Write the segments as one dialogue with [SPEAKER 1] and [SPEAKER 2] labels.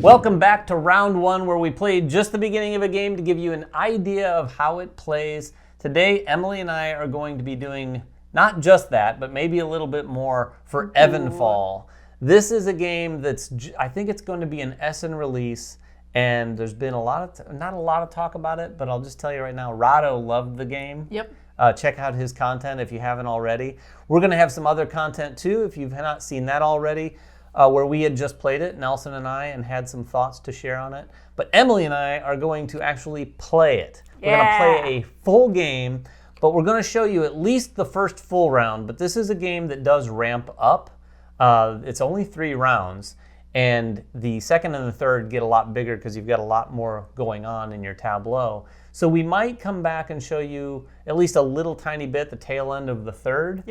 [SPEAKER 1] Welcome back to round one, where we played just the beginning of a game to give you an idea of how it plays. Today, Emily and I are going to be doing not just that, but maybe a little bit more for Evenfall. This is a game that's, I think it's going to be an Essen release, and there's been not a lot of talk about it, but I'll just tell you right now, Rado loved the game.
[SPEAKER 2] Yep.
[SPEAKER 1] Check out his content if you haven't already. We're going to have some other content too, if you've not seen that already. Where we had just played it, Nelson and I, and had some thoughts to share on it. But Emily and I are going to actually play it. We're going to play a full game, but we're going to show you at least the first full round. But this is a game that does ramp up. It's only 3 rounds, and the second and the third get a lot bigger because you've got a lot more going on in your tableau. So we might come back and show you at least a little tiny bit, the tail end of the third,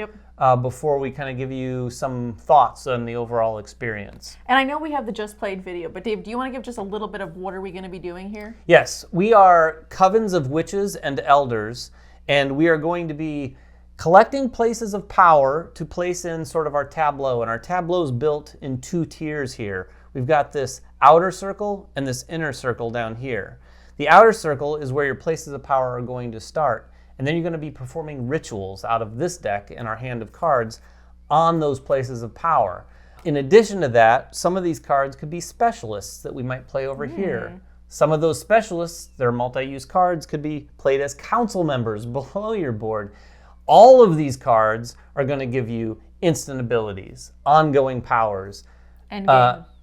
[SPEAKER 1] before we kind of give you some thoughts on the overall experience.
[SPEAKER 2] And I know we have the Just Played video, but Dave, do you want to give just a little bit of what are we going to be doing here?
[SPEAKER 1] Yes, we are covens of witches and elders, and we are going to be collecting places of power to place in sort of our tableau. And our tableau is built in 2 tiers here. We've got this outer circle and this inner circle down here. The outer circle is where your places of power are going to start, and then you're going to be performing rituals out of this deck and our hand of cards on those places of power. In addition to that, some of these cards could be specialists that we might play over here. Some of those specialists, their multi-use cards, could be played as council members below your board. All of these cards are going to give you instant abilities, ongoing powers,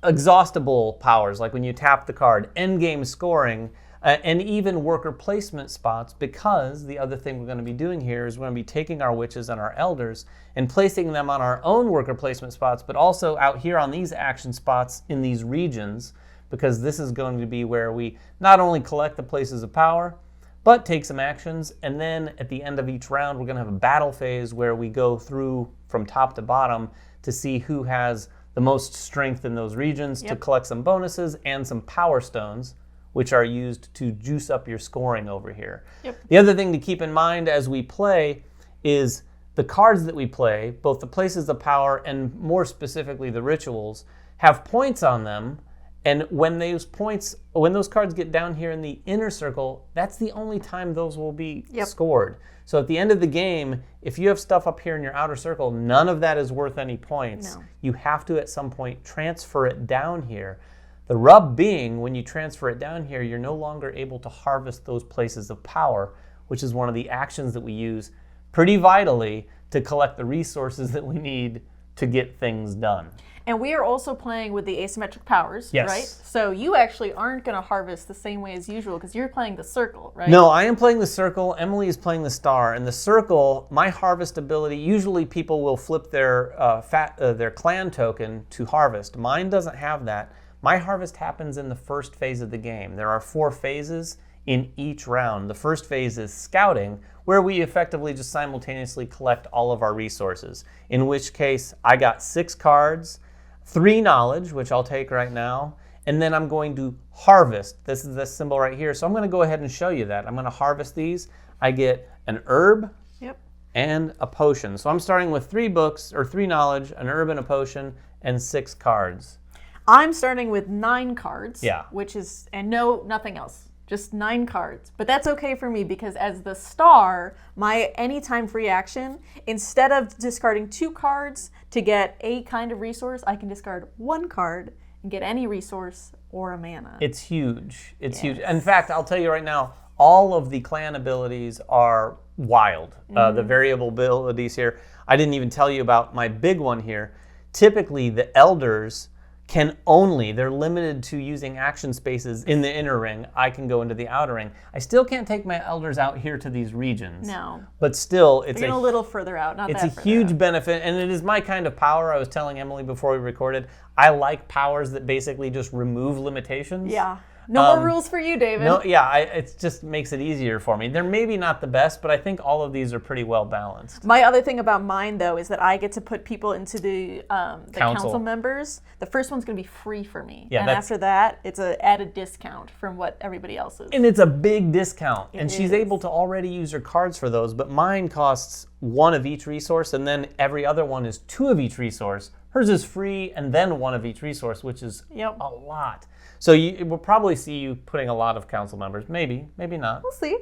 [SPEAKER 1] exhaustible powers, like when you tap the card, endgame scoring, and even worker placement spots, because the other thing we're going to be doing here is we're going to be taking our witches and our elders and placing them on our own worker placement spots, but also out here on these action spots in these regions, because this is going to be where we not only collect the places of power, but take some actions, and then at the end of each round, we're going to have a battle phase where we go through from top to bottom to see who has the most strength in those regions to collect some bonuses and some power stones, which are used to juice up your scoring over here. The other thing to keep in mind as we play is the cards that we play, both the places of power and more specifically the rituals, have points on them. And when those cards get down here in the inner circle, that's the only time those will be scored. So at the end of the game, if you have stuff up here in your outer circle, none of that is worth any points. You have to at some point transfer it down here. The rub being, when you transfer it down here, you're no longer able to harvest those places of power, which is one of the actions that we use pretty vitally to collect the resources that we need to get things done.
[SPEAKER 2] And we are also playing with the asymmetric powers, right? So you actually aren't going to harvest the same way as usual because you're playing the circle, right?
[SPEAKER 1] No, I am playing the circle. Emily is playing the star. And the circle, my harvest ability, usually people will flip their clan token to harvest. Mine doesn't have that. My harvest happens in the first phase of the game. There are 4 phases in each round. The first phase is scouting, where we effectively just simultaneously collect all of our resources, in which case I got 6 cards, 3 knowledge, which I'll take right now, and then I'm going to harvest. This is this symbol right here, so I'm going to go ahead and show you that. I'm going to harvest these. I get an herb and a potion. So I'm starting with 3 books, or 3 knowledge, an herb and a potion, and 6 cards.
[SPEAKER 2] I'm starting with 9 cards, which is, and nothing else, just 9 cards. But that's okay for me because as the star, my anytime free action, instead of discarding 2 cards to get a kind of resource, I can discard 1 card and get any resource or a mana.
[SPEAKER 1] It's huge. It's huge. In fact, I'll tell you right now, all of the clan abilities are wild. The variable abilities here, I didn't even tell you about my big one here. Typically, the elders they're limited to using action spaces in the inner ring. I can go into the outer ring. I still can't take my elders out here to these regions.
[SPEAKER 2] No.
[SPEAKER 1] But still, it's
[SPEAKER 2] a little further out, not that far.
[SPEAKER 1] It's a huge benefit, and it is my kind of power. I was telling Emily before we recorded, I like powers that basically just remove limitations.
[SPEAKER 2] Yeah. No more rules for you, David.
[SPEAKER 1] No, it just makes it easier for me. They're maybe not the best, but I think all of these are pretty well balanced.
[SPEAKER 2] My other thing about mine, though, is that I get to put people into the council members. The first one's going to be free for me. And after that, it's an added discount from what everybody else is.
[SPEAKER 1] And it's a big discount. And she's able to already use her cards for those, but mine costs one of each resource, and then every other one is 2 of each resource. Hers is free and then 1 of each resource, which is a lot. So we'll probably see you putting a lot of council members. Maybe, maybe not.
[SPEAKER 2] We'll see.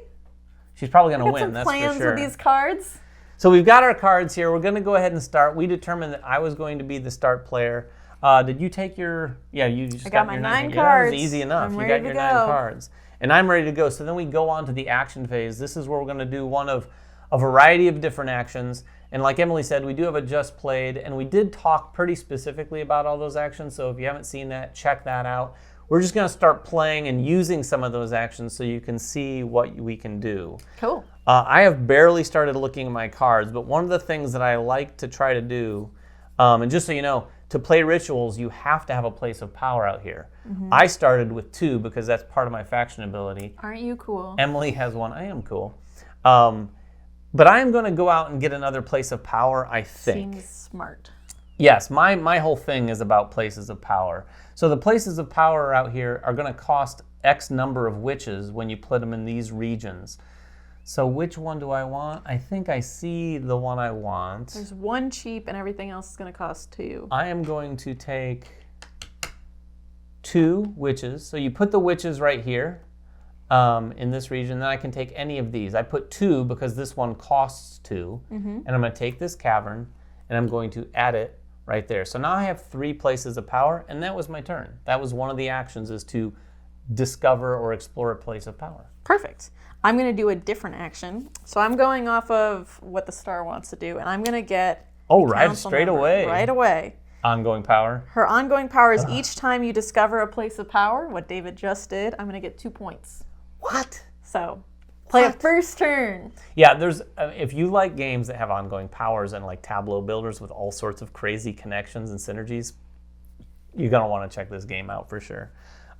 [SPEAKER 1] She's probably going to win,
[SPEAKER 2] that's for sure. Plans with these cards.
[SPEAKER 1] So we've got our cards here. We're going to go ahead and start. We determined that I was going to be the start player. Did you take your... Yeah, you just got
[SPEAKER 2] my
[SPEAKER 1] your
[SPEAKER 2] 9 cards.
[SPEAKER 1] Yeah, that was easy enough.
[SPEAKER 2] I'm
[SPEAKER 1] you
[SPEAKER 2] ready
[SPEAKER 1] got your
[SPEAKER 2] to
[SPEAKER 1] 9
[SPEAKER 2] go.
[SPEAKER 1] cards. And I'm ready to go. So then we go on to the action phase. This is where we're going to do one of a variety of different actions. And like Emily said, we do have a just played, and we did talk pretty specifically about all those actions. So if you haven't seen that, check that out. We're just going to start playing and using some of those actions so you can see what we can do.
[SPEAKER 2] Cool.
[SPEAKER 1] I have barely started looking at my cards, but one of the things that I like to try to do, and just so you know, to play rituals, you have to have a place of power out here. Mm-hmm. I started with 2 because that's part of my faction ability.
[SPEAKER 2] Aren't you cool?
[SPEAKER 1] Emily has 1. I am cool. But I am going to go out and get another place of power, I think.
[SPEAKER 2] Seems smart.
[SPEAKER 1] Yes, my whole thing is about places of power. So the places of power out here are going to cost X number of witches when you put them in these regions. So which one do I want? I think I see the one I want.
[SPEAKER 2] There's 1 cheap and everything else is going to cost 2.
[SPEAKER 1] I am going to take 2 witches. So you put the witches right here in this region. Then I can take any of these. I put 2 because this one costs 2. Mm-hmm. And I'm going to take this cavern and I'm going to add it right there. So now I have 3 places of power, and that was my turn. That was one of the actions, is to discover or explore a place of power.
[SPEAKER 2] Perfect. I'm going to do a different action. So I'm going off of what the star wants to do, and I'm going to get
[SPEAKER 1] straight away.
[SPEAKER 2] Right away.
[SPEAKER 1] Ongoing power.
[SPEAKER 2] Her ongoing power is each time you discover a place of power, what David just did, I'm going to get 2 points.
[SPEAKER 1] What?
[SPEAKER 2] So play a first turn.
[SPEAKER 1] Yeah, there's if you like games that have ongoing powers and like tableau builders with all sorts of crazy connections and synergies, you're going to want to check this game out for sure.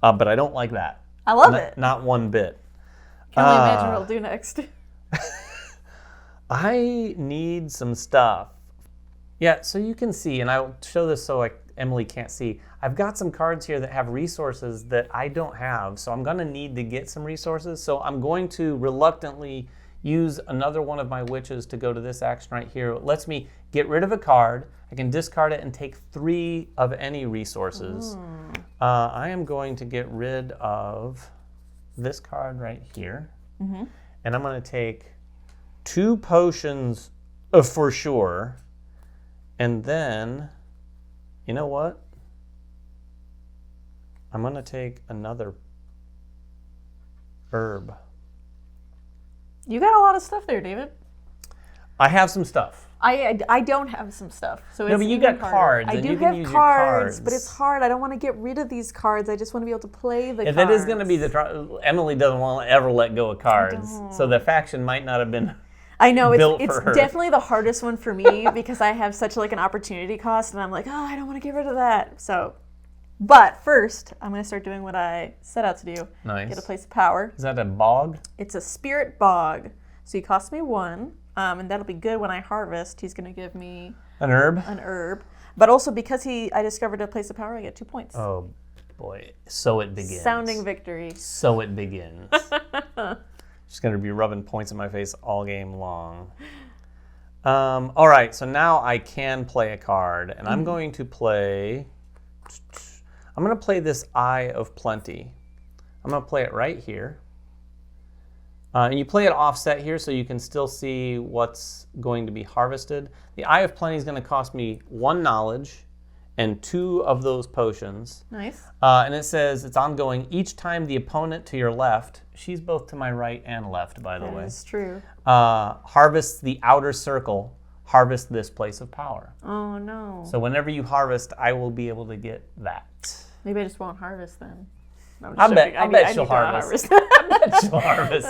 [SPEAKER 1] But I don't like that.
[SPEAKER 2] I love it.
[SPEAKER 1] Not one bit.
[SPEAKER 2] Can only imagine what I'll do next.
[SPEAKER 1] I need some stuff. Yeah, so you can see, and I'll show this so Emily can't see. I've got some cards here that have resources that I don't have, so I'm going to need to get some resources. So I'm going to reluctantly use another one of my witches to go to this action right here. It lets me get rid of a card. I can discard it and take 3 of any resources. I am going to get rid of this card right here. Mm-hmm. And I'm going to take 2 potions for sure. And then, you know what? I'm going to take another herb.
[SPEAKER 2] You got a lot of stuff there, David.
[SPEAKER 1] I have some stuff.
[SPEAKER 2] I don't have some stuff. So
[SPEAKER 1] no, but you got cards.
[SPEAKER 2] I do have cards, but it's hard. I don't want to get rid of these cards. I just want to be able to play the cards.
[SPEAKER 1] That is going to be Emily doesn't want to ever let go of cards. So the faction might not have been
[SPEAKER 2] I know, it's
[SPEAKER 1] her.
[SPEAKER 2] Definitely the hardest one for me because I have such an opportunity cost, and I'm like, I don't want to get rid of that. So, but first, I'm going to start doing what I set out to do.
[SPEAKER 1] Nice.
[SPEAKER 2] Get a place of power.
[SPEAKER 1] Is that a bog?
[SPEAKER 2] It's a spirit bog. So he costs me 1, and that'll be good when I harvest. He's going to give me
[SPEAKER 1] an herb.
[SPEAKER 2] But also because I discovered a place of power, I get 2 points.
[SPEAKER 1] Oh boy! So it begins.
[SPEAKER 2] Sounding victory.
[SPEAKER 1] So it begins. Just going to be rubbing points in my face all game long. All right, so now I can play a card, and I'm going to play this Eye of Plenty. I'm going to play it right here. And you play it offset here so you can still see what's going to be harvested. The Eye of Plenty is going to cost me 1 knowledge and 2 of those potions.
[SPEAKER 2] Nice.
[SPEAKER 1] And it says it's ongoing each time the opponent to your left, she's both to my right and left, by the way.
[SPEAKER 2] That's true.
[SPEAKER 1] Harvests the outer circle, harvest this place of power.
[SPEAKER 2] Oh, no.
[SPEAKER 1] So whenever you harvest, I will be able to get that.
[SPEAKER 2] Maybe I just won't harvest then. No,
[SPEAKER 1] I bet she'll harvest. I bet she'll harvest.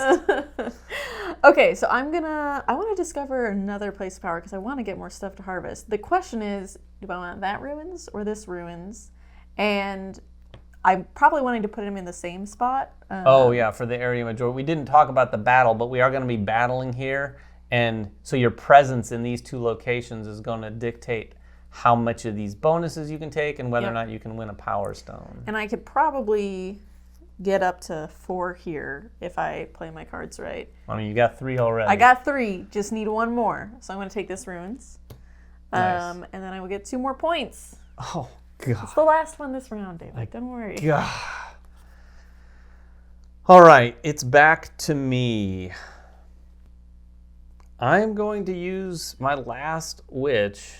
[SPEAKER 2] Okay, so I want to discover another place of power because I want to get more stuff to harvest. The question is, do I want that ruins or this ruins? And I'm probably wanting to put them in the same spot.
[SPEAKER 1] For the area majority. We didn't talk about the battle, but we are going to be battling here. And so your presence in these 2 locations is going to dictate how much of these bonuses you can take and whether or not you can win a power stone.
[SPEAKER 2] And I could probably get up to 4 here if I play my cards right.
[SPEAKER 1] I mean, you got 3 already.
[SPEAKER 2] I got 3. Just need 1 more. So I'm going to take this runes.
[SPEAKER 1] Nice.
[SPEAKER 2] And then I will get 2 more points.
[SPEAKER 1] Oh, God.
[SPEAKER 2] It's the last one this round, David. Don't worry.
[SPEAKER 1] God. All right, it's back to me. I'm going to use my last witch.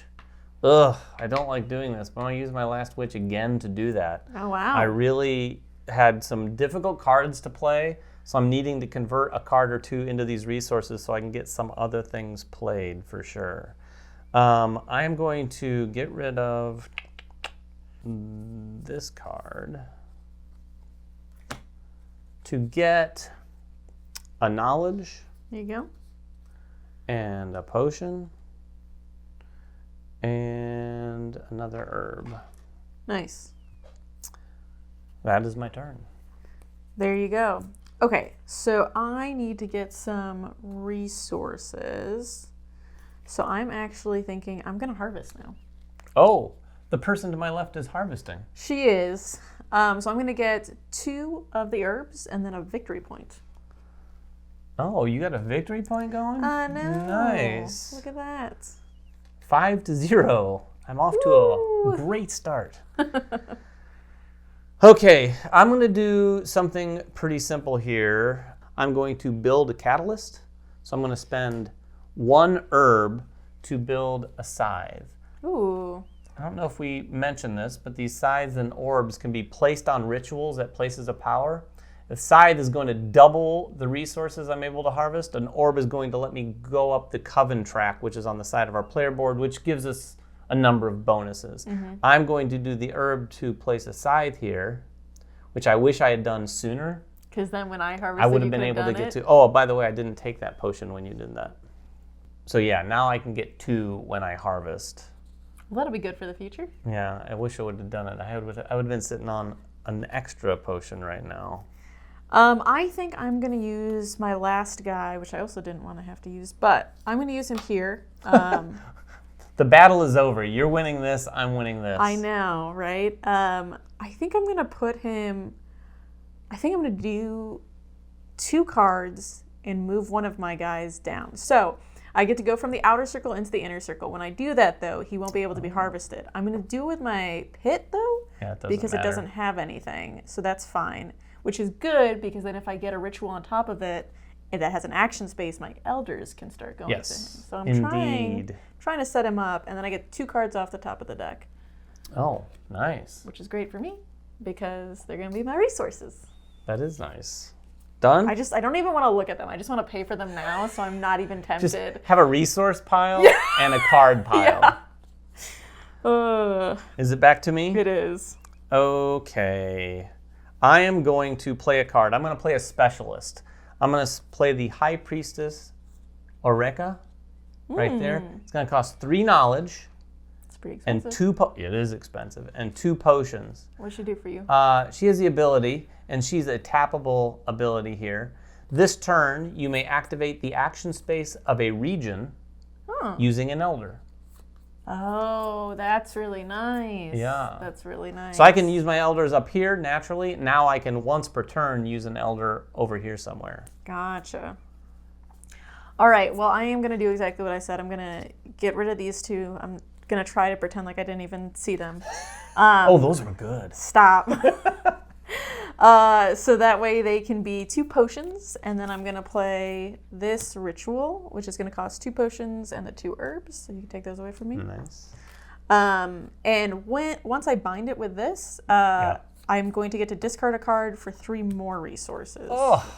[SPEAKER 1] Ugh, I don't like doing this, but I'm going to use my last witch again to do that.
[SPEAKER 2] Oh, wow.
[SPEAKER 1] I really had some difficult cards to play, so I'm needing to convert a card or 2 into these resources so I can get some other things played for sure. I am going to get rid of this card to get a knowledge.
[SPEAKER 2] There you go.
[SPEAKER 1] And a potion. And another herb.
[SPEAKER 2] Nice.
[SPEAKER 1] That is my turn.
[SPEAKER 2] There you go. Okay, so I need to get some resources. So I'm actually thinking I'm going to harvest now.
[SPEAKER 1] Oh, the person to my left is harvesting.
[SPEAKER 2] She is. So I'm going to get 2 of the herbs and then a victory point.
[SPEAKER 1] Oh, you got a victory point going?
[SPEAKER 2] No.
[SPEAKER 1] Nice.
[SPEAKER 2] Look at that.
[SPEAKER 1] 5-0. I'm off to a great start. Okay, I'm going to do something pretty simple here. I'm going to build a catalyst. So I'm going to spend 1 herb to build a scythe.
[SPEAKER 2] Ooh.
[SPEAKER 1] I don't know if we mentioned this, but these scythes and orbs can be placed on rituals at places of power. The scythe is going to double the resources I'm able to harvest. An orb is going to let me go up the coven track, which is on the side of our player board, which gives us a number of bonuses. I'm going to do the herb to place a scythe here, which I wish I had done sooner.
[SPEAKER 2] Because then when I harvested,
[SPEAKER 1] I would have been able to get to. Oh, by the way, I didn't take that potion when you did that. So yeah, now I can get 2 when I harvest.
[SPEAKER 2] Well, that'll be good for the future.
[SPEAKER 1] Yeah, I wish I would have done it. I would have been sitting on an extra potion right now.
[SPEAKER 2] I think I'm going to use my last guy, which I also didn't want to have to use, but I'm going to use him here.
[SPEAKER 1] The battle is over. You're winning this. I'm winning this.
[SPEAKER 2] I know, right? I think I'm going to put him... I think I'm going to do 2 cards and move one of my guys down. So I get to go from the outer circle into the inner circle. When I do that, though, he won't be able to be harvested. I'm going to do it with my pit, though, because it doesn't have anything. So that's fine, which is good because then if I get a ritual on top of it that has an action space, my elders can start going to him. So I'm trying to set him up, and then I get 2 cards off the top of the deck.
[SPEAKER 1] Oh, nice.
[SPEAKER 2] Which is great for me because they're going to be my resources.
[SPEAKER 1] That is nice. Done?
[SPEAKER 2] I don't even want to look at them. I just want to pay for them now, so I'm not even tempted.
[SPEAKER 1] Just have a resource pile and a card pile.
[SPEAKER 2] Yeah.
[SPEAKER 1] Is it back to me?
[SPEAKER 2] It is.
[SPEAKER 1] Okay. I am going to play a card. I'm going to play a specialist. I'm going to play the High Priestess Oreka right there. It's going to cost 3 knowledge.
[SPEAKER 2] It's pretty expensive.
[SPEAKER 1] And 2 it is expensive. And 2 potions.
[SPEAKER 2] What does she do for you?
[SPEAKER 1] She has the ability, and she's a tappable ability here. This turn, you may activate the action space of a region using an elder.
[SPEAKER 2] Oh, that's really nice.
[SPEAKER 1] Yeah.
[SPEAKER 2] That's really nice.
[SPEAKER 1] So I can use my elders up here naturally. Now I can once per turn use an elder over here somewhere.
[SPEAKER 2] Gotcha. All right, well, I am going to do exactly what I said. I'm going to get rid of these 2. I'm going to try to pretend like I didn't even see them.
[SPEAKER 1] Oh, those were good.
[SPEAKER 2] Stop. So that way they can be 2 potions, and then I'm going to play this ritual, which is going to cost 2 potions and the 2 herbs, so you can take those away from me.
[SPEAKER 1] Nice.
[SPEAKER 2] And once I bind it with this, I'm going to get to discard a card for 3 more resources,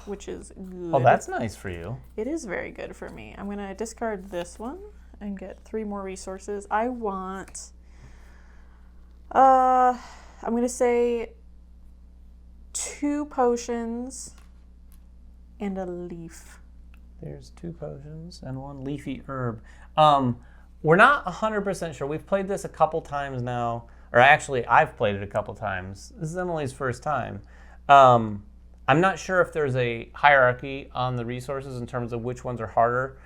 [SPEAKER 2] which is good.
[SPEAKER 1] Oh, that's nice for you.
[SPEAKER 2] It is very good for me. I'm going to discard this one and get 3 more resources. I want, I'm going to say 2 potions and a leaf.
[SPEAKER 1] There's 2 potions and 1 leafy herb. We're not 100% sure. We've played this a couple times now. Or actually, I've played it a couple times. This is Emily's first time. I'm not sure if there's a hierarchy on the resources in terms of which ones are harder.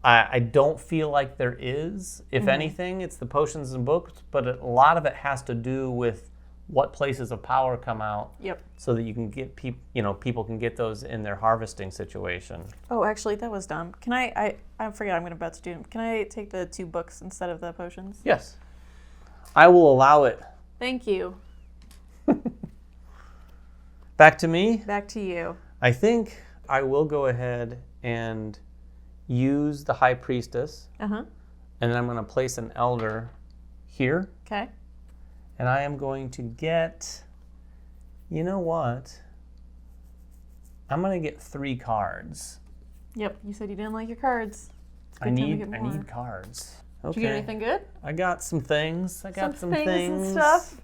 [SPEAKER 1] I don't feel like there is. If anything, it's the potions and books, but a lot of it has to do with what places of power come out.
[SPEAKER 2] Yep.
[SPEAKER 1] So that you can get people can get those in their harvesting situation.
[SPEAKER 2] Oh, actually, that was dumb. Can I forget I'm about to do. Can I take the 2 books instead of the potions?
[SPEAKER 1] Yes. I will allow it.
[SPEAKER 2] Thank you.
[SPEAKER 1] Back to me?
[SPEAKER 2] Back to you.
[SPEAKER 1] I think I will go ahead and use the High Priestess.
[SPEAKER 2] Uh-huh.
[SPEAKER 1] And then I'm going to place an Elder here.
[SPEAKER 2] Okay.
[SPEAKER 1] And I am going to get, you know what? I'm going to get 3 cards.
[SPEAKER 2] Yep, you said you didn't like your cards.
[SPEAKER 1] I need cards. Okay.
[SPEAKER 2] Did you get anything good?
[SPEAKER 1] I got some things. I got some things.
[SPEAKER 2] And stuff.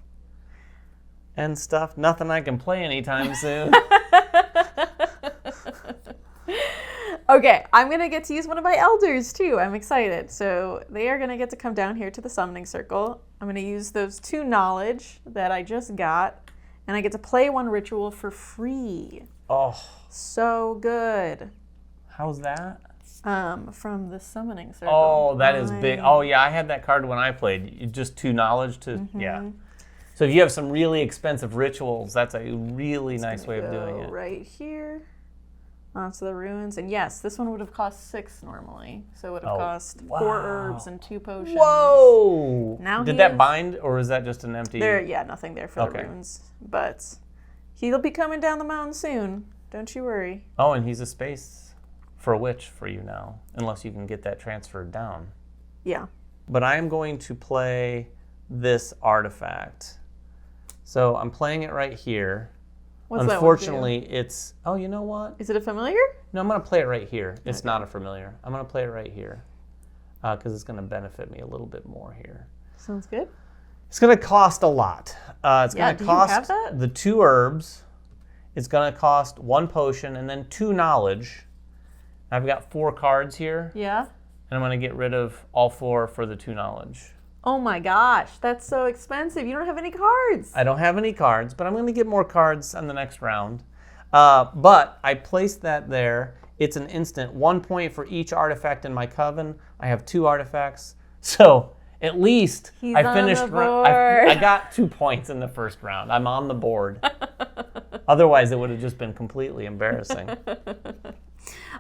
[SPEAKER 1] And stuff. Nothing I can play anytime soon.
[SPEAKER 2] Okay, I'm going to get to use one of my elders too. I'm excited. So they are going to get to come down here to the summoning circle. I'm going to use those 2 knowledge that I just got, and I get to play 1 ritual for free.
[SPEAKER 1] Oh.
[SPEAKER 2] So good.
[SPEAKER 1] How's that?
[SPEAKER 2] From the summoning circle.
[SPEAKER 1] Oh, that is big. Oh, yeah, I had that card when I played. Just 2 knowledge to, yeah. So if you have some really expensive rituals, that's a really nice way of doing it.
[SPEAKER 2] Right here. Onto the ruins. And yes, this one would have cost 6 normally. So it would have cost 4 herbs and 2 potions.
[SPEAKER 1] Whoa!
[SPEAKER 2] Now
[SPEAKER 1] Did that bind, or is that just an empty?
[SPEAKER 2] Nothing there for the ruins. But he'll be coming down the mountain soon. Don't you worry.
[SPEAKER 1] Oh, and he's a space for a witch for you now, unless you can get that transferred down.
[SPEAKER 2] Yeah.
[SPEAKER 1] But I am going to play this artifact. So I'm playing it right here.
[SPEAKER 2] What's
[SPEAKER 1] Unfortunately, that one do? It's... Oh, you know what?
[SPEAKER 2] Is it a familiar?
[SPEAKER 1] No, I'm going to play it right here. It's not a familiar. I'm going to play it right here because it's going to benefit me a little bit more here.
[SPEAKER 2] Sounds good.
[SPEAKER 1] It's going to cost a lot. It's going to cost
[SPEAKER 2] you have that?
[SPEAKER 1] the 2 herbs. It's going to cost 1 potion and then 2 knowledge. I've got 4 cards here.
[SPEAKER 2] Yeah.
[SPEAKER 1] And I'm going to get rid of all 4 for the 2 knowledge.
[SPEAKER 2] Oh my gosh, that's so expensive. You don't have any cards.
[SPEAKER 1] I don't have any cards, but I'm going to get more cards on the next round. But I placed that there. It's an instant. 1 point for each artifact in my coven. I have 2 artifacts. So at least I finished. I got 2 points in the first round. I'm on the board. Otherwise, it would have just been completely embarrassing.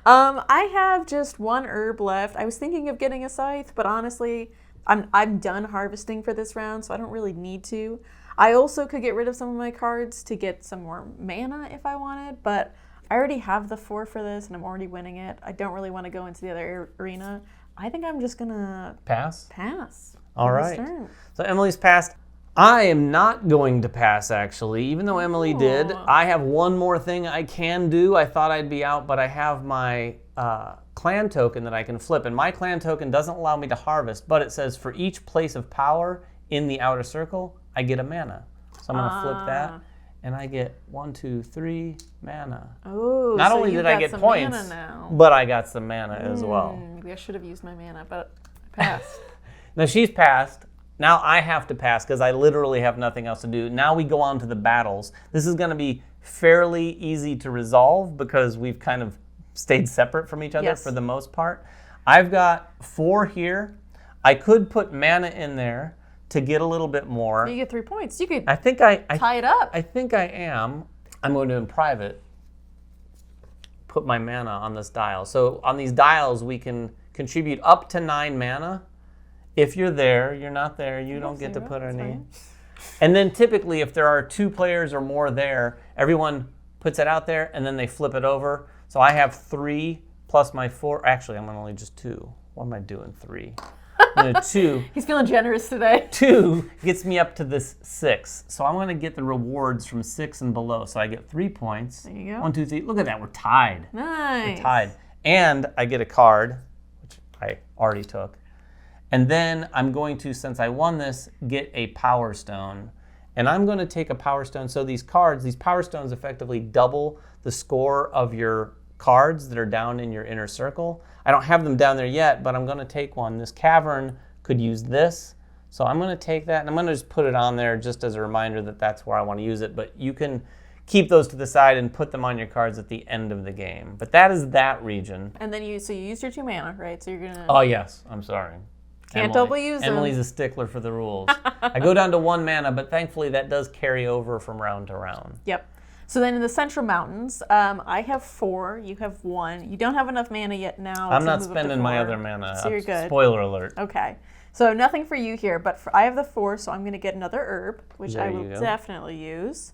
[SPEAKER 2] I have just 1 herb left. I was thinking of getting a scythe, but honestly, I'm done harvesting for this round, so I don't really need to. I also could get rid of some of my cards to get some more mana if I wanted, but I already have the 4 for this, and I'm already winning it. I don't really want to go into the other arena. I think I'm just going to...
[SPEAKER 1] Pass?
[SPEAKER 2] Pass.
[SPEAKER 1] All right. So Emily's passed. I am not going to pass, actually, even though Emily did. I have 1 more thing I can do. I thought I'd be out, but I have my clan token that I can flip. And my clan token doesn't allow me to harvest, but it says for each place of power in the outer circle, I get a mana. So I'm going to flip that, and I get 1, 2, 3 mana.
[SPEAKER 2] Oh,
[SPEAKER 1] not only did I get points, but I got some mana as well.
[SPEAKER 2] Maybe I should have used my mana, but I passed.
[SPEAKER 1] Now she's passed. Now I have to pass because I literally have nothing else to do. Now we go on to the battles. This is going to be fairly easy to resolve because we've kind of stayed separate from each other for the most part. I've got 4 here. I could put mana in there to get a little bit more.
[SPEAKER 2] You get 3 points. You could
[SPEAKER 1] tie it up. I think I am. I'm going to, in private, put my mana on this dial. So on these dials, we can contribute up to 9 mana. If you're there, you're not there, you don't get to put any. And then typically, if there are 2 players or more there, everyone puts it out there, and then they flip it over. So I have 3 plus my 4. Actually, I'm on only just 2. What am I doing? 3. 2.
[SPEAKER 2] He's feeling generous today.
[SPEAKER 1] 2 gets me up to this 6. So I'm going to get the rewards from 6 and below. So I get 3 points.
[SPEAKER 2] There you go.
[SPEAKER 1] 1, 2, 3. Look at that. We're tied.
[SPEAKER 2] Nice.
[SPEAKER 1] We're tied. And I get a card, which I already took. And then I'm going to, since I won this, get a Power Stone. And I'm going to take a Power Stone. So these cards, these Power Stones effectively double the score of your cards that are down in your inner circle. I don't have them down there yet, but I'm going to take one. This cavern could use this. So I'm going to take that, and I'm going to just put it on there just as a reminder that that's where I want to use it. But you can keep those to the side and put them on your cards at the end of the game. But that is that region.
[SPEAKER 2] And then you used your 2 mana, right? So you're going to...
[SPEAKER 1] Oh, yes. I'm sorry.
[SPEAKER 2] Can't double use them.
[SPEAKER 1] Emily's a stickler for the rules. I go down to 1 mana, but thankfully that does carry over from round to round.
[SPEAKER 2] Yep. So then in the Central Mountains, I have 4, you have 1. You don't have enough mana yet now.
[SPEAKER 1] I'm not spending my other mana.
[SPEAKER 2] So you're good.
[SPEAKER 1] Spoiler alert.
[SPEAKER 2] Okay. So nothing for you here, but I have the 4, so I'm going to get another herb, which I will definitely use.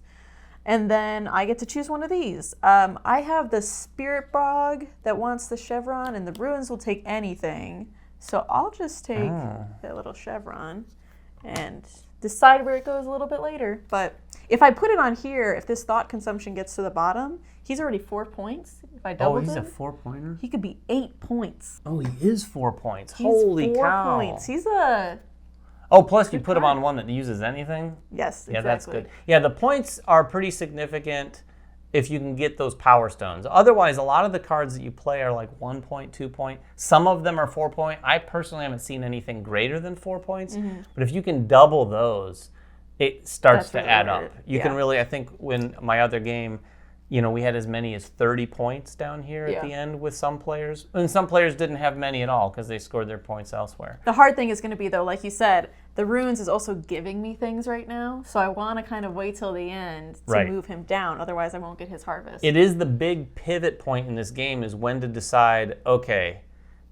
[SPEAKER 2] And then I get to choose one of these. I have the Spirit Bog that wants the chevron, and the Ruins will take anything. So I'll just take that little chevron and decide where it goes a little bit later. But if I put it on here, if this thought consumption gets to the bottom, he's already 4 points. If I doubled
[SPEAKER 1] he's
[SPEAKER 2] him,
[SPEAKER 1] a 4-pointer?
[SPEAKER 2] he could be 8 points.
[SPEAKER 1] Oh, he is 4 points. Holy cow.
[SPEAKER 2] 4 points. He's a...
[SPEAKER 1] Oh, plus you put him on one that uses anything?
[SPEAKER 2] Yes, exactly.
[SPEAKER 1] Yeah, that's good. Yeah, the points are pretty significant if you can get those power stones. Otherwise, a lot of the cards that you play are like 1 point, 2 point. Some of them are 4 point. I personally haven't seen anything greater than 4 points. But if you can double those, it starts to add up. You can really, I think, when my other game, we had as many as 30 points down here at the end with some players. And some players didn't have many at all because they scored their points elsewhere.
[SPEAKER 2] The hard thing is going to be, though, like you said, the Ruins is also giving me things right now. So I want to kind of wait till the end to move him down. Otherwise, I won't get his harvest.
[SPEAKER 1] It is the big pivot point in this game is when to decide, okay,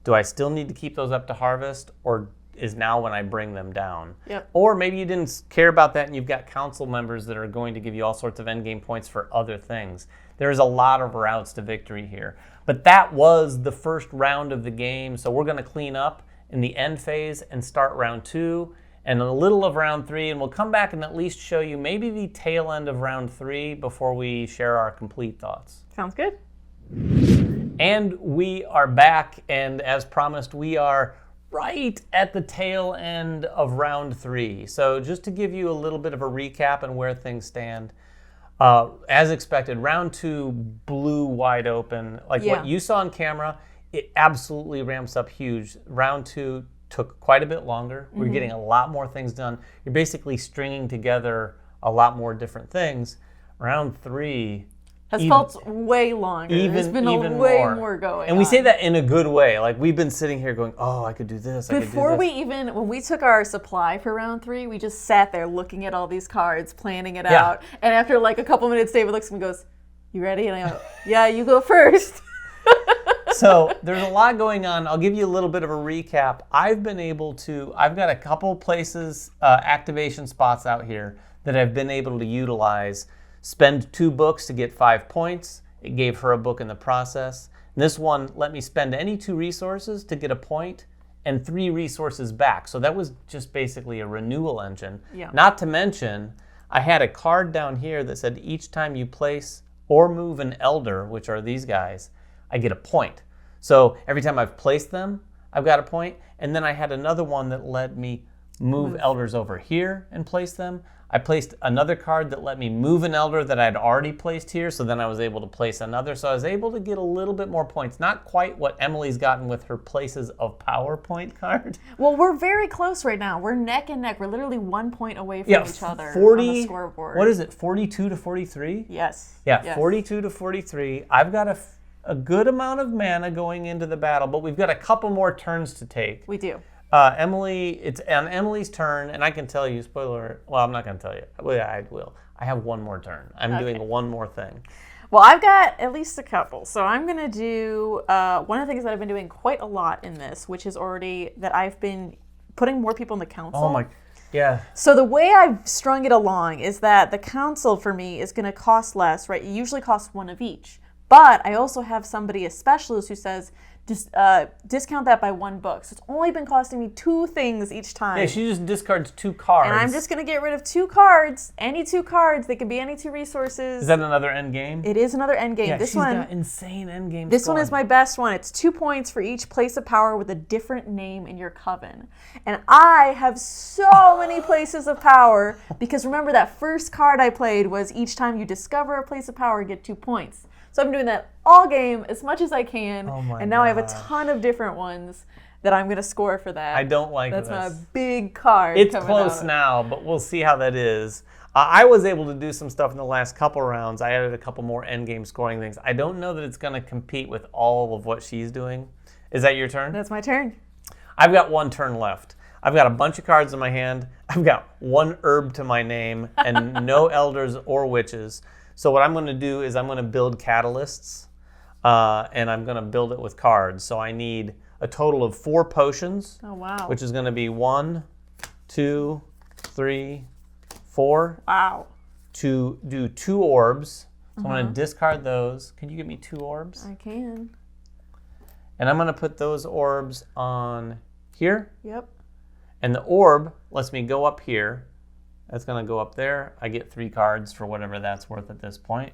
[SPEAKER 1] do I still need to keep those up to harvest, or is now when I bring them down?
[SPEAKER 2] Yep.
[SPEAKER 1] Or maybe you didn't care about that and you've got council members that are going to give you all sorts of endgame points for other things. There's a lot of routes to victory here. But that was the first round of the game, so we're going to clean up in the end phase and start round 2 and a little of round 3, and we'll come back and at least show you maybe the tail end of round 3 before we share our complete thoughts.
[SPEAKER 2] Sounds good.
[SPEAKER 1] And we are back, and as promised, we are right at the tail end of round 3. So just to give you a little bit of a recap on where things stand, as expected, round 2 blew wide open. Like what you saw on camera, it absolutely ramps up huge. Round 2 took quite a bit longer. We're getting a lot more things done. You're basically stringing together a lot more different things. Round 3
[SPEAKER 2] has felt way longer. There's been way more going
[SPEAKER 1] And we say that in a good way. Like, we've been sitting here going, oh, I could do this,
[SPEAKER 2] Before when we took our supply for round 3, we just sat there looking at all these cards, planning it out. And after like a couple minutes, David looks at me and goes, you ready? And I go, yeah, you go first.
[SPEAKER 1] So there's a lot going on. I'll give you a little bit of a recap. I've got a couple places, activation spots out here that I've been able to utilize. Spend 2 books to get 5 points. It gave her a book in the process. And this one let me spend any 2 resources to get a point and 3 resources back. So that was just basically a renewal engine.
[SPEAKER 2] Yeah.
[SPEAKER 1] Not to mention, I had a card down here that said each time you place or move an elder, which are these guys, I get a point. So every time I've placed them, I've got a point. And then I had another one that let me move elders over here and place them. I placed another card that let me move an elder that I'd already placed here, so then I was able to place another. So I was able to get a little bit more points. Not quite what Emily's gotten with her Places of Power point card.
[SPEAKER 2] Well, we're very close right now. We're neck and neck. We're literally 1 point away from each other
[SPEAKER 1] 40,
[SPEAKER 2] on the scoreboard.
[SPEAKER 1] What is it, 42 to 43?
[SPEAKER 2] Yes.
[SPEAKER 1] Yeah,
[SPEAKER 2] yes.
[SPEAKER 1] 42 to 43. I've got a good amount of mana going into the battle, but we've got a couple more turns to take.
[SPEAKER 2] We do.
[SPEAKER 1] Emily, it's on Emily's turn, and I can tell you, spoiler, well, I'm not going to tell you. Well, I will. I have one more turn. I'm doing one more thing.
[SPEAKER 2] Well, I've got at least a couple. So I'm going to do one of the things that I've been doing quite a lot in this, which is already that I've been putting more people in the council.
[SPEAKER 1] Oh, my, yeah.
[SPEAKER 2] So the way I've strung it along is that the council for me is going to cost less, right? It usually costs 1 of each. But I also have somebody, a specialist, who says, just discount that by 1 book. So it's only been costing me 2 things each time.
[SPEAKER 1] Yeah, she just discards 2 cards.
[SPEAKER 2] And I'm just going to get rid of 2 cards. Any 2 cards. They can be any 2 resources.
[SPEAKER 1] Is that another end game?
[SPEAKER 2] It is another end game.
[SPEAKER 1] Yeah,
[SPEAKER 2] this
[SPEAKER 1] she's
[SPEAKER 2] one,
[SPEAKER 1] got insane end game
[SPEAKER 2] This
[SPEAKER 1] scoring.
[SPEAKER 2] one is my best one. It's 2 points for each place of power with a different name in your coven. And I have so many places of power because remember that first card I played was each time you discover a place of power, get 2 points. So I'm doing that all game as much as I can.
[SPEAKER 1] Oh my
[SPEAKER 2] and now
[SPEAKER 1] gosh.
[SPEAKER 2] I have a ton of different ones that I'm going to score for that.
[SPEAKER 1] I don't like
[SPEAKER 2] That's
[SPEAKER 1] this.
[SPEAKER 2] my big card.
[SPEAKER 1] It's
[SPEAKER 2] coming
[SPEAKER 1] close
[SPEAKER 2] out.
[SPEAKER 1] now, but we'll see how that is. I was able to do some stuff in the last couple rounds. I added a couple more endgame scoring things. I don't know that it's going to compete with all of what she's doing. Is that your turn?
[SPEAKER 2] That's my turn.
[SPEAKER 1] I've got 1 turn left. I've got a bunch of cards in my hand. I've got 1 herb to my name and no elders or witches. So what I'm going to do is I'm going to build catalysts, and I'm going to build it with cards. So I need a total of 4 potions.
[SPEAKER 2] Oh, wow.
[SPEAKER 1] Which is going to be 1, 2, 3, 4.
[SPEAKER 2] Wow.
[SPEAKER 1] To do 2 orbs. So I'm going to discard those. Can you give me 2 orbs?
[SPEAKER 2] I can.
[SPEAKER 1] And I'm going to put those orbs on here.
[SPEAKER 2] Yep.
[SPEAKER 1] And the orb lets me go up here. That's going to go up there. I get 3 cards for whatever that's worth at this point.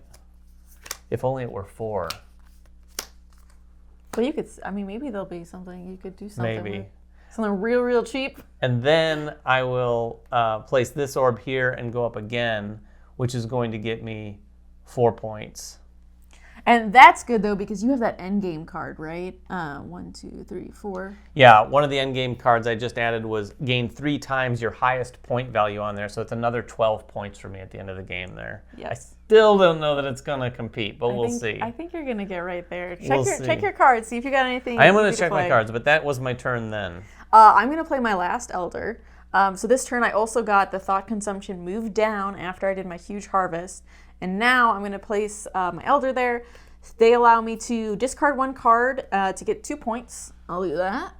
[SPEAKER 1] If only it were 4.
[SPEAKER 2] Well, you could, I mean, maybe there'll be something you could do something
[SPEAKER 1] Maybe.
[SPEAKER 2] with. Something real, real cheap.
[SPEAKER 1] And then I will place this orb here and go up again, which is going to get me 4 points.
[SPEAKER 2] And that's good, though, because you have that endgame card, right? 1, 2, 3, 4.
[SPEAKER 1] Yeah, one of the endgame cards I just added was gain 3 times your highest point value on there, so it's another 12 points for me at the end of the game there.
[SPEAKER 2] Yes.
[SPEAKER 1] I still don't know that it's going to compete, but we'll see.
[SPEAKER 2] I think you're going to get right there.
[SPEAKER 1] We'll see.
[SPEAKER 2] Check your cards, see if you got anything.
[SPEAKER 1] I am going to check my cards, but that was my turn then.
[SPEAKER 2] I'm going to play my last Elder. So this turn I also got the Thought Consumption moved down after I did my huge harvest. And now I'm going to place my Elder there. They allow me to discard 1 card to get 2 points. I'll do that.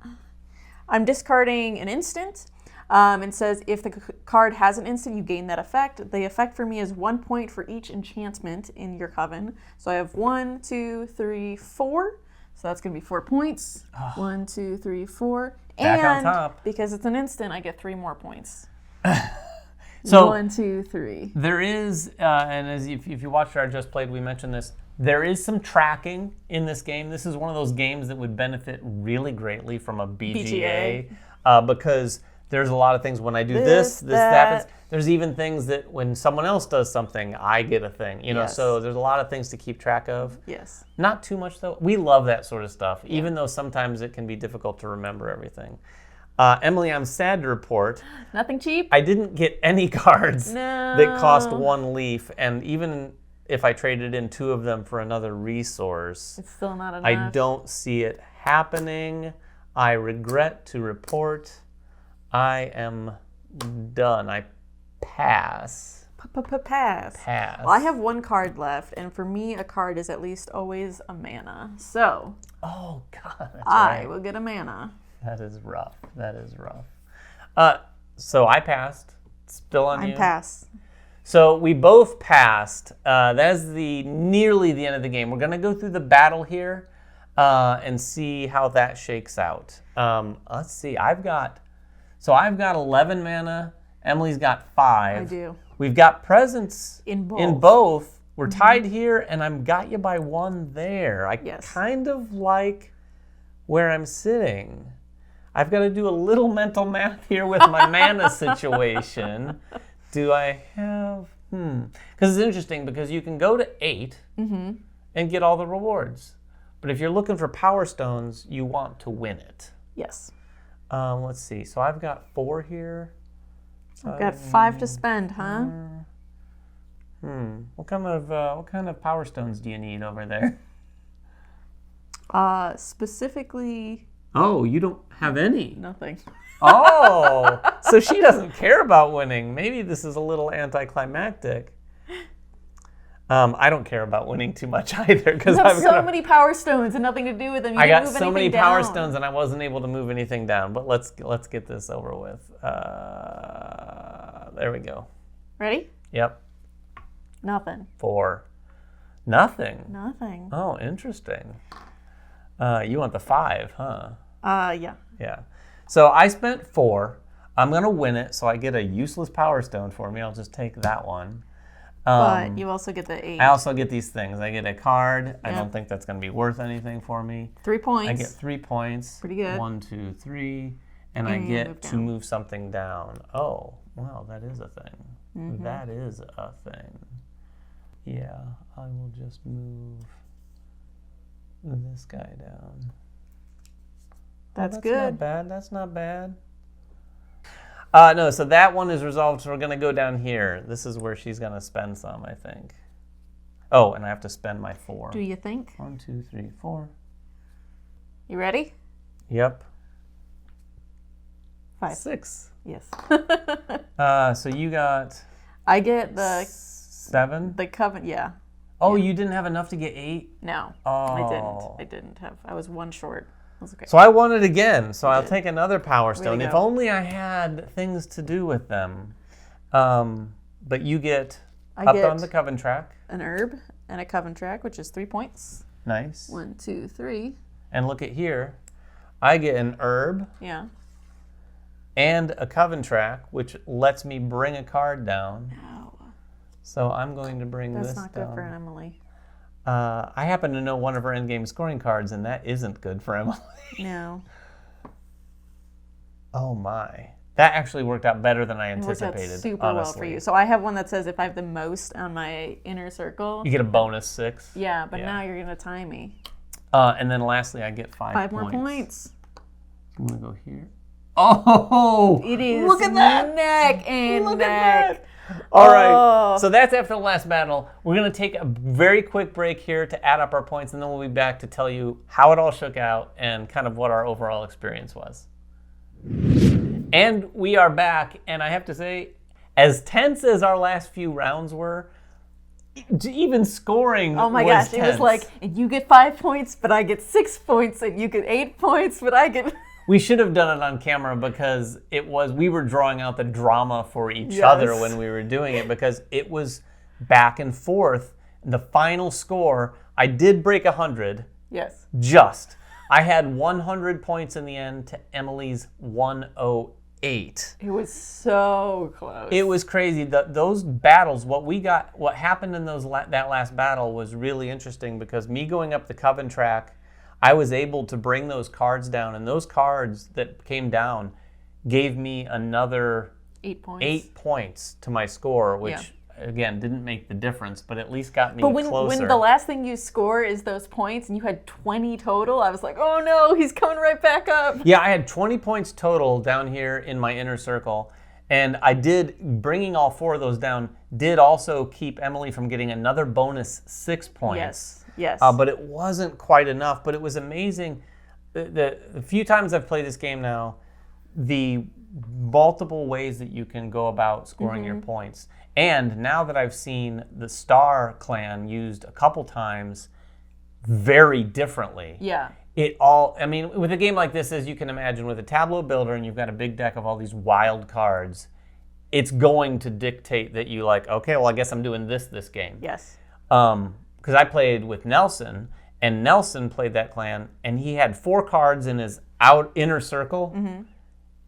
[SPEAKER 2] I'm discarding an instant. It says if the card has an instant, you gain that effect. The effect for me is 1 point for each enchantment in your coven. So I have 1, 2, 3, 4. So that's going to be 4 points. 1, 2, 3, 4.
[SPEAKER 1] Back
[SPEAKER 2] and
[SPEAKER 1] on top.
[SPEAKER 2] Because it's an instant, I get 3 more points.
[SPEAKER 1] So
[SPEAKER 2] 1, 2, 3.
[SPEAKER 1] There is, and as if you watched our Just Played, we mentioned this, there is some tracking in this game. This is one of those games that would benefit really greatly from a BGA. Because there's a lot of things when I do this happens. There's even things that when someone else does something, I get a thing. You know,
[SPEAKER 2] Yes.
[SPEAKER 1] so there's a lot of things to keep track of.
[SPEAKER 2] Yes.
[SPEAKER 1] Not too much though. We love that sort of stuff, even though sometimes it can be difficult to remember everything. Emily, I'm sad to report.
[SPEAKER 2] Nothing cheap?
[SPEAKER 1] I didn't get any cards
[SPEAKER 2] No.
[SPEAKER 1] that cost 1 leaf, and even if I traded in 2 of them for another resource,
[SPEAKER 2] It's still not enough.
[SPEAKER 1] I don't see it happening. I regret to report I am done. I pass.
[SPEAKER 2] Pass.
[SPEAKER 1] Pass.
[SPEAKER 2] Well, I have 1 card left, and for me, a card is at least always a mana. So
[SPEAKER 1] Oh, God. That's
[SPEAKER 2] I
[SPEAKER 1] right.
[SPEAKER 2] will get a mana.
[SPEAKER 1] That is rough. That is rough. So I passed. Spill on you.
[SPEAKER 2] I'm pass.
[SPEAKER 1] So we both passed. That is nearly the end of the game. We're going to go through the battle here and see how that shakes out. Let's see. I've got 11 mana. Emily's got 5.
[SPEAKER 2] I do.
[SPEAKER 1] We've got presents
[SPEAKER 2] In
[SPEAKER 1] in
[SPEAKER 2] both.
[SPEAKER 1] both. We're tied here, and I'm got you by 1 there. I
[SPEAKER 2] Yes.
[SPEAKER 1] kind of like where I'm sitting. I've got to do a little mental math here with my mana situation. Do I have... Because it's interesting, because you can go to 8 and get all the rewards. But if you're looking for Power Stones, you want to win it.
[SPEAKER 2] Yes.
[SPEAKER 1] Let's see. So I've got 4 here.
[SPEAKER 2] I've got 5 to spend, huh?
[SPEAKER 1] What kind of Power Stones do you need over there?
[SPEAKER 2] Specifically...
[SPEAKER 1] Oh, you don't have any.
[SPEAKER 2] Nothing.
[SPEAKER 1] Oh, so she doesn't care about winning. Maybe this is a little anticlimactic. I don't care about winning too much either because
[SPEAKER 2] You have so many Power Stones and nothing to do with them.
[SPEAKER 1] I got so many Power Stones and I wasn't able to move anything down. But let's get this over with. There we go.
[SPEAKER 2] Ready?
[SPEAKER 1] Yep.
[SPEAKER 2] Nothing.
[SPEAKER 1] 4. Nothing.
[SPEAKER 2] Nothing.
[SPEAKER 1] Oh, interesting. You want the 5, huh?
[SPEAKER 2] Yeah.
[SPEAKER 1] Yeah. So I spent 4. I'm going to win it, so I get a useless Power Stone for me. I'll just take that one.
[SPEAKER 2] But you also get the 8.
[SPEAKER 1] I also get these things. I get a card. I don't think that's going to be worth anything for me.
[SPEAKER 2] 3 points.
[SPEAKER 1] I get 3 points.
[SPEAKER 2] Pretty good.
[SPEAKER 1] 1, 2, 3. And I get to move something down. Oh, well, that is a thing. That is a thing. Yeah, I will just move this guy down.
[SPEAKER 2] That's
[SPEAKER 1] That's
[SPEAKER 2] good.
[SPEAKER 1] not bad. That's not bad. No, so that one is resolved, so we're going to go down here. This is where she's going to spend some, I think. Oh, and I have to spend my 4.
[SPEAKER 2] Do you think?
[SPEAKER 1] 1, 2, 3, 4.
[SPEAKER 2] You ready?
[SPEAKER 1] Yep.
[SPEAKER 2] 5.
[SPEAKER 1] 6.
[SPEAKER 2] Yes.
[SPEAKER 1] So you got...
[SPEAKER 2] I get the...
[SPEAKER 1] 7?
[SPEAKER 2] The coven, yeah.
[SPEAKER 1] Oh, you didn't have enough to get 8?
[SPEAKER 2] No,
[SPEAKER 1] Oh.
[SPEAKER 2] I didn't have. I was 1 short. That's okay.
[SPEAKER 1] So I won it again, so I'll take another Power Stone.
[SPEAKER 2] Way to
[SPEAKER 1] If
[SPEAKER 2] go.
[SPEAKER 1] only I had things to do with them. But you get up on the Coven track.
[SPEAKER 2] An herb and a coven track, which is 3 points.
[SPEAKER 1] Nice.
[SPEAKER 2] 1, 2, 3.
[SPEAKER 1] And look at here. I get an herb
[SPEAKER 2] Yeah.
[SPEAKER 1] and a Coven track, which lets me bring a card down.
[SPEAKER 2] No.
[SPEAKER 1] So I'm going to bring this
[SPEAKER 2] That's not
[SPEAKER 1] down.
[SPEAKER 2] good for Emily.
[SPEAKER 1] I happen to know one of her endgame scoring cards, and that isn't good for Emily.
[SPEAKER 2] No.
[SPEAKER 1] Oh my. That actually worked out better than I
[SPEAKER 2] It worked out
[SPEAKER 1] anticipated.
[SPEAKER 2] super
[SPEAKER 1] honestly.
[SPEAKER 2] well for you. So I have one that says if I have the most on my inner circle.
[SPEAKER 1] You get a bonus 6.
[SPEAKER 2] Yeah, but now you're going to tie me.
[SPEAKER 1] And then lastly, I get 5
[SPEAKER 2] 5
[SPEAKER 1] points.
[SPEAKER 2] more points.
[SPEAKER 1] I'm going to go here. Oh!
[SPEAKER 2] It is
[SPEAKER 1] Look at that!
[SPEAKER 2] neck and
[SPEAKER 1] Look
[SPEAKER 2] neck.
[SPEAKER 1] at that! All right,
[SPEAKER 2] Oh.
[SPEAKER 1] so that's after the last battle. We're going to take a very quick break here to add up our points, and then we'll be back to tell you how it all shook out and kind of what our overall experience was. And we are back, and I have to say, as tense as our last few rounds were, even scoring
[SPEAKER 2] Oh my
[SPEAKER 1] was
[SPEAKER 2] gosh,
[SPEAKER 1] tense.
[SPEAKER 2] it was like, and you get 5 points, but I get 6 points, and you get 8 points, but I get...
[SPEAKER 1] We should have done it on camera because we were drawing out the drama for each other when we were doing it, because it was back and forth. The final score, I did break 100.
[SPEAKER 2] Yes.
[SPEAKER 1] Just. I had 100 points in the end to Emily's 108.
[SPEAKER 2] It was so close.
[SPEAKER 1] It was crazy. Those battles, what happened in that last battle was really interesting, because me going up the Coven track, I was able to bring those cards down, and those cards that came down gave me another
[SPEAKER 2] 8 points.
[SPEAKER 1] 8 points to my score, which again didn't make the difference, but at least got me closer.
[SPEAKER 2] But when the last thing you score is those points, and you had 20 total, I was like, oh no, he's coming right back up.
[SPEAKER 1] Yeah, I had 20 points total down here in my inner circle, and bringing all 4 of those down did also keep Emily from getting another bonus 6 points.
[SPEAKER 2] Yes.
[SPEAKER 1] But it wasn't quite enough. But it was amazing. The few times I've played this game now, the multiple ways that you can go about scoring your points. And now that I've seen the Star clan used a couple times very differently.
[SPEAKER 2] Yeah.
[SPEAKER 1] With a game like this, as you can imagine, with a tableau builder and you've got a big deck of all these wild cards, it's going to dictate that you okay, well, I guess I'm doing this game.
[SPEAKER 2] Yes.
[SPEAKER 1] Because I played with Nelson, and Nelson played that clan, and he had 4 cards in his inner circle,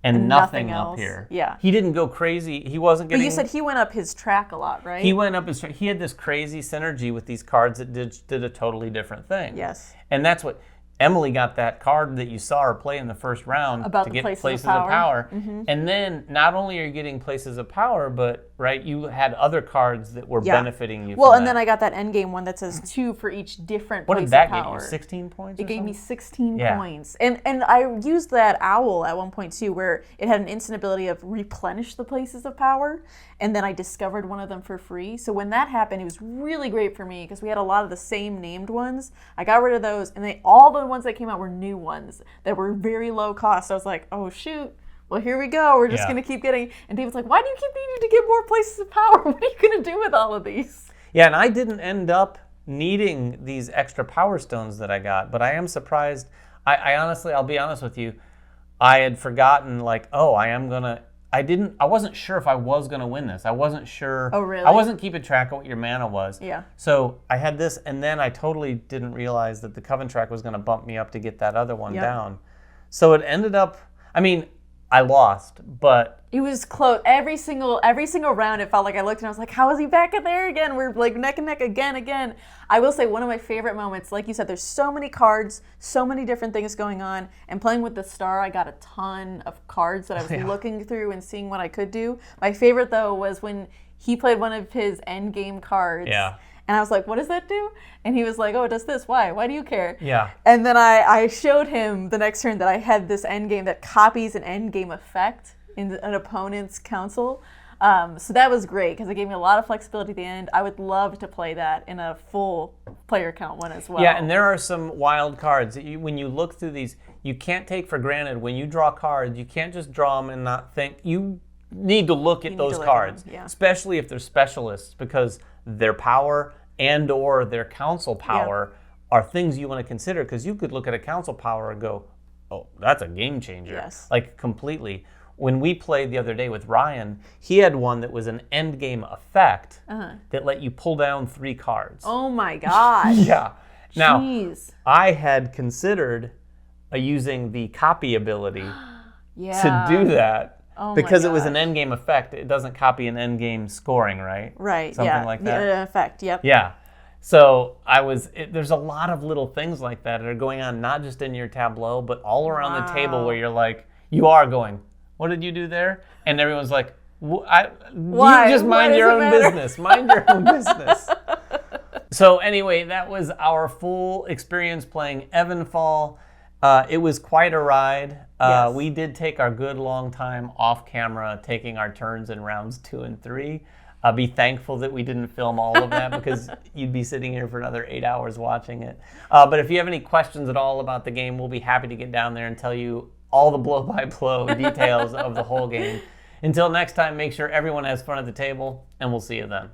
[SPEAKER 1] and nothing up
[SPEAKER 2] else.
[SPEAKER 1] here.
[SPEAKER 2] Yeah.
[SPEAKER 1] He didn't go crazy. He wasn't getting...
[SPEAKER 2] But you said he went up his track a lot, right?
[SPEAKER 1] He went up his track. He had this crazy synergy with these cards that did a totally different thing.
[SPEAKER 2] Yes.
[SPEAKER 1] And that's what... Emily got that card that you saw her play in the first round
[SPEAKER 2] about
[SPEAKER 1] to
[SPEAKER 2] the
[SPEAKER 1] get
[SPEAKER 2] places of power.
[SPEAKER 1] And then not only are you getting places of power, but you had other cards that were benefiting you.
[SPEAKER 2] Well, and then I got that endgame one that says 2 for each different
[SPEAKER 1] what
[SPEAKER 2] place
[SPEAKER 1] did that
[SPEAKER 2] of power.
[SPEAKER 1] get you? 16 points?
[SPEAKER 2] It gave me 16
[SPEAKER 1] Yeah.
[SPEAKER 2] points. And I used that owl at one point too, where it had an instant ability of replenish the places of power. And then I discovered one of them for free. So when that happened, it was really great for me because we had a lot of the same named ones. I got rid of those, and all the ones that came out were new ones that were very low cost. So I was like, oh shoot, well here we go. We're just going to keep getting. And David's like, why do you keep needing to get more places of power? What are you going to do with all of these?
[SPEAKER 1] Yeah, and I didn't end up needing these extra power stones that I got, but I am surprised. I honestly, I'll be honest with you, I had forgotten I wasn't sure if I was going to win this. I wasn't sure.
[SPEAKER 2] Oh, really?
[SPEAKER 1] I wasn't keeping track of what your mana was.
[SPEAKER 2] Yeah.
[SPEAKER 1] So I had this, and then I totally didn't realize that the Coven track was going to bump me up to get that other one down. So it ended up, I lost, but...
[SPEAKER 2] It was close. Every single round, it felt like I looked and I was like, how is he back in there again? We're like neck and neck again. I will say one of my favorite moments, like you said, there's so many cards, so many different things going on. And playing with the Star, I got a ton of cards that I was looking through and seeing what I could do. My favorite, though, was when he played one of his end game cards.
[SPEAKER 1] Yeah.
[SPEAKER 2] And I was like, what does that do? And he was like, oh, it does this. Why? Why do you care?
[SPEAKER 1] Yeah.
[SPEAKER 2] And then I showed him the next turn that I had this endgame that copies an endgame effect in an opponent's council. So that was great because it gave me a lot of flexibility at the end. I would love to play that in a full player count one as well.
[SPEAKER 1] Yeah, and there are some wild cards. When you look through these, you can't take for granted when you draw cards, you can't just draw them and not think. You need to look at those cards, especially if they're specialists, because their power and or their council power are things you want to consider, because you could look at a council power and go, oh, that's a game changer, like completely. When we played the other day with Ryan, he had one that was an end game effect that let you pull down 3 cards.
[SPEAKER 2] Oh my gosh.
[SPEAKER 1] Yeah. Now, I had considered using the copy ability to do that. Because it was an end game effect. It doesn't copy an end game scoring, right?
[SPEAKER 2] Right,
[SPEAKER 1] Something like that.
[SPEAKER 2] The effect,
[SPEAKER 1] Yeah. So there's a lot of little things like that are going on, not just in your tableau, but all around the table where you're like, you are going, what did you do there? And everyone's like, you just mind your own business. Mind your own business. So anyway, that was our full experience playing Evenfall. It was quite a ride. We did take our good long time off camera, taking our turns in rounds 2 and 3. Be thankful that we didn't film all of that, because you'd be sitting here for another 8 hours watching it. But if you have any questions at all about the game, we'll be happy to get down there and tell you all the blow-by-blow details of the whole game. Until next time, make sure everyone has fun at the table, and we'll see you then.